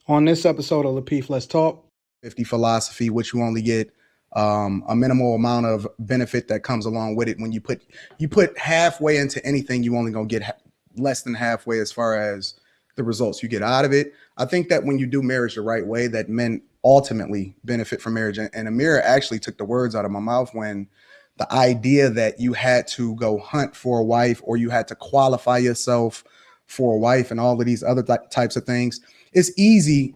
On this episode of Lapeef, Let's Talk. 50 philosophy, which you only get a minimal amount of benefit that comes along with it. When you put halfway into anything, you only gonna get less than halfway as far as the results you get out of it. I think that when you do marriage the right way, that men ultimately benefit from marriage. And Amira actually took the words out of my mouth when the idea that you had to go hunt for a wife or you had to qualify yourself for a wife and all of these other types of things. It's easy.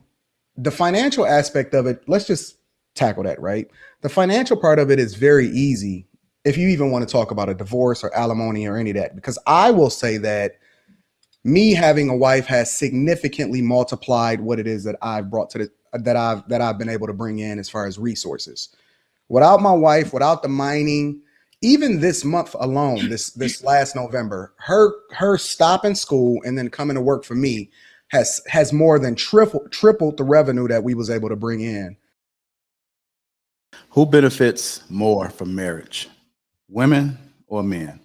The financial aspect of it, let's just tackle that, right? The financial part of it is very easy if you even want to talk about a divorce or alimony or any of that, because I will say that me having a wife has significantly multiplied what it is that I've brought to that I've been able to bring in as far as resources. Without my wife, without the mining, even this month alone, this last November, her stopping school and then coming to work for me has more than tripled the revenue that we was able to bring in. Who benefits more from marriage, women or men?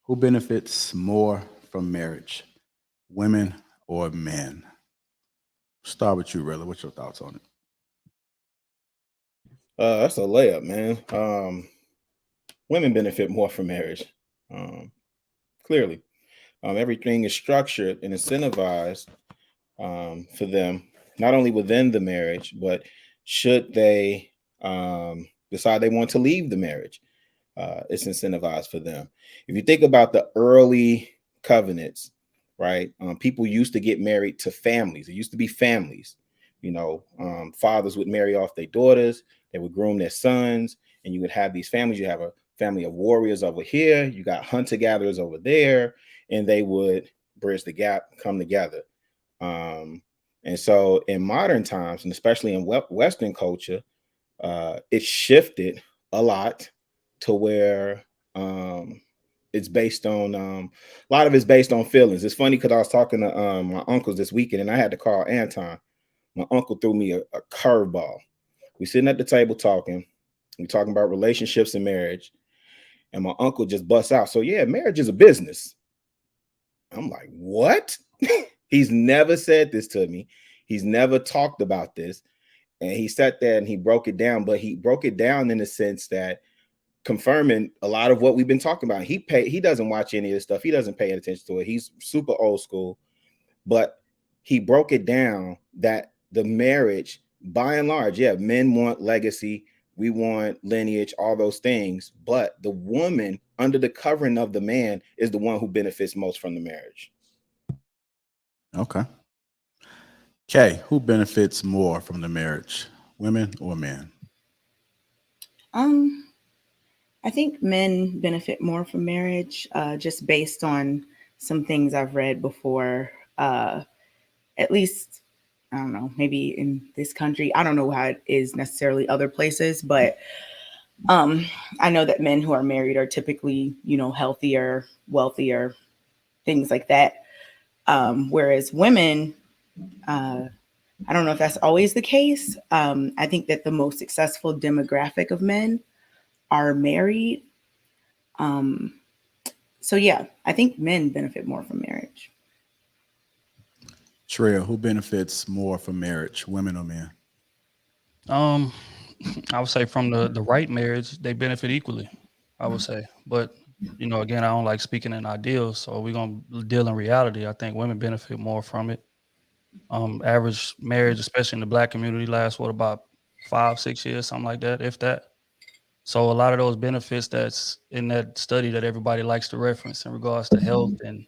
Who benefits more from marriage, women or men? Start with you, Rilla. What's your thoughts on it? That's a layup, man. Women benefit more from marriage. Clearly, everything is structured and incentivized for them, not only within the marriage, but should they decide they want to leave the marriage, it's incentivized for them. If you think about the early covenants, right? People used to get married to families. It used to be families. Fathers would marry off their daughters. They would groom their sons, and you would have these families. You have a family of warriors over here. You got hunter-gatherers over there, and they would bridge the gap, come together. And so in modern times, and especially in Western culture, it shifted a lot to where it's based on a lot of it's based on feelings. It's funny because I was talking to my uncles this weekend, and I had to call Anton. My uncle threw me a curveball. We sitting at the table talking. We talking about relationships and marriage, and my uncle just busts out. So yeah, marriage is a business. I'm like, what? He's never said this to me. He's never talked about this. And he sat there and he broke it down, but he broke it down in the sense that confirming a lot of what we've been talking about. He doesn't watch any of this stuff. He doesn't pay attention to it. He's super old school, but he broke it down that the marriage, by and large, yeah, men want legacy. We want lineage, all those things. But the woman under the covering of the man is the one who benefits most from the marriage. Okay. Kay, who benefits more from the marriage, women or men? I think men benefit more from marriage, just based on some things I've read before. At least, I don't know, maybe in this country. I don't know how it is necessarily other places, but I know that men who are married are typically, healthier, wealthier, things like that. Whereas women, I don't know if that's always the case. I think that the most successful demographic of men are married. So yeah, I think men benefit more from marriage. Shreya, who benefits more from marriage, women or men? I would say from the right marriage, they benefit equally, I would say. But, again, I don't like speaking in ideals, so we're going to deal in reality. I think women benefit more from it. Average marriage, especially in the Black community, lasts, about 5-6 years, something like that, if that. So a lot of those benefits that's in that study that everybody likes to reference in regards to health and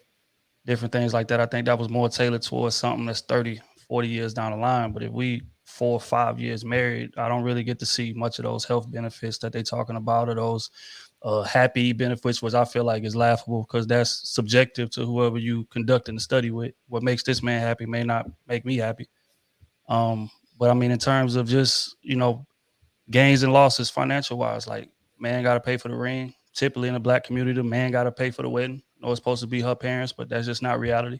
different things like that, I think that was more tailored towards something that's 30, 40 years down the line. But if we 4 or 5 years married, I don't really get to see much of those health benefits that they're talking about, or those happy benefits, which I feel like is laughable because that's subjective to whoever you conducting the study with. What makes this man happy may not make me happy. But I mean, in terms of just, gains and losses financial wise, like man got to pay for the ring. Typically in the Black community, the man got to pay for the wedding. It's supposed to be her parents, but that's just not reality.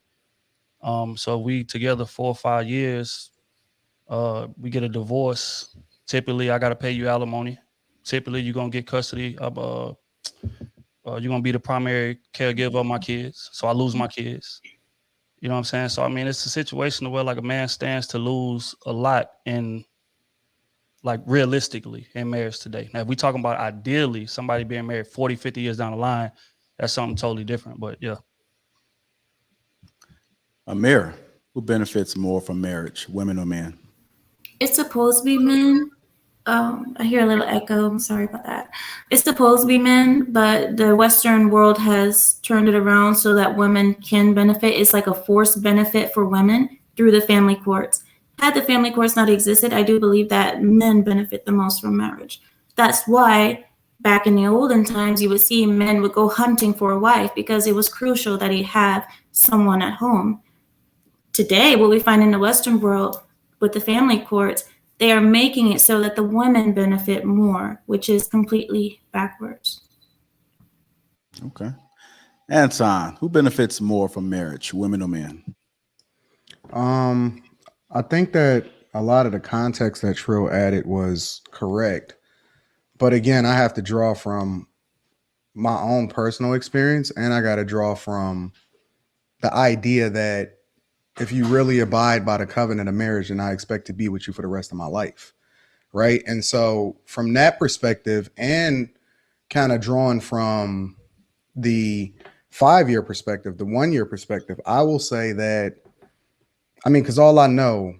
So we together 4 or 5 years, we get a divorce. Typically, I got to pay you alimony. Typically, you're going to get custody of, you're going to be the primary caregiver of my kids. So I lose my kids. You know what I'm saying? So I mean, it's a situation where like a man stands to lose a lot in like realistically in marriage today. Now, if we talking about ideally somebody being married 40, 50 years down the line, that's something totally different. But yeah. Amir, who benefits more from marriage, women or men? It's supposed to be men. I hear a little echo. I'm sorry about that. It's supposed to be men, but the Western world has turned it around so that women can benefit. It's like a forced benefit for women through the family courts. Had the family courts not existed, I do believe that men benefit the most from marriage. That's why back in the olden times, you would see men would go hunting for a wife because it was crucial that he have someone at home. Today, what we find in the Western world with the family courts, they are making it so that the women benefit more, which is completely backwards. Okay. Anton, who benefits more from marriage, women or men? I think that a lot of the context that Trill added was correct. But again, I have to draw from my own personal experience, and I got to draw from the idea that if you really abide by the covenant of marriage, then I expect to be with you for the rest of my life. Right. And so from that perspective, and kind of drawn from the 5-year perspective, the 1-year perspective, I will say that, I mean, because all I know,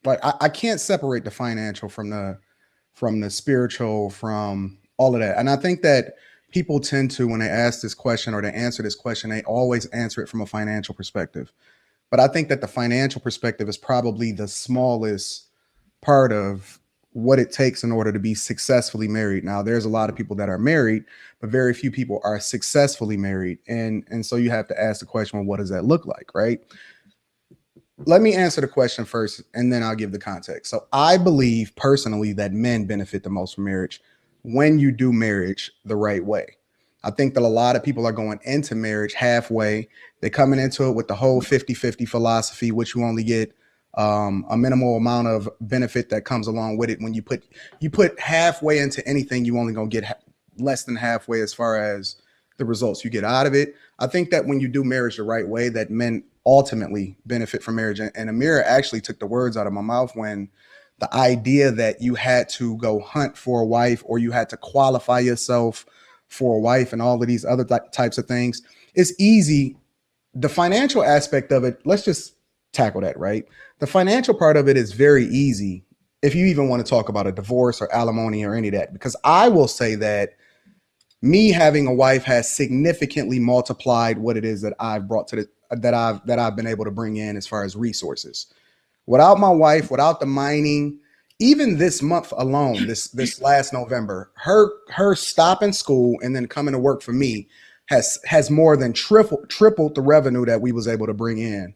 like I can't separate the financial from the spiritual, from all of that. And I think that people tend to, when they ask this question or they answer this question, they always answer it from a financial perspective. But I think that the financial perspective is probably the smallest part of what it takes in order to be successfully married. Now, there's a lot of people that are married, but very few people are successfully married. And so you have to ask the question, well, what does that look like, right? Let me answer the question first, and then I'll give the context. So I believe personally that men benefit the most from marriage when you do marriage the right way. I think that a lot of people are going into marriage halfway. They're coming into it with the whole 50-50 philosophy, which you only get a minimal amount of benefit that comes along with it. When you put halfway into anything, you only gonna get less than halfway as far as the results you get out of it. I think that when you do marriage the right way, that men ultimately benefit from marriage. And Amira actually took the words out of my mouth when the idea that you had to go hunt for a wife or you had to qualify yourself for a wife and all of these other types of things. It's easy. The financial aspect of it, let's just tackle that, right? The financial part of it is very easy if you even want to talk about a divorce or alimony or any of that, because I will say that me having a wife has significantly multiplied what it is that I've brought to that I've been able to bring in as far as resources. Without my wife, without the mining, even this month alone, this last November, her stopping school and then coming to work for me has more than tripled the revenue that we was able to bring in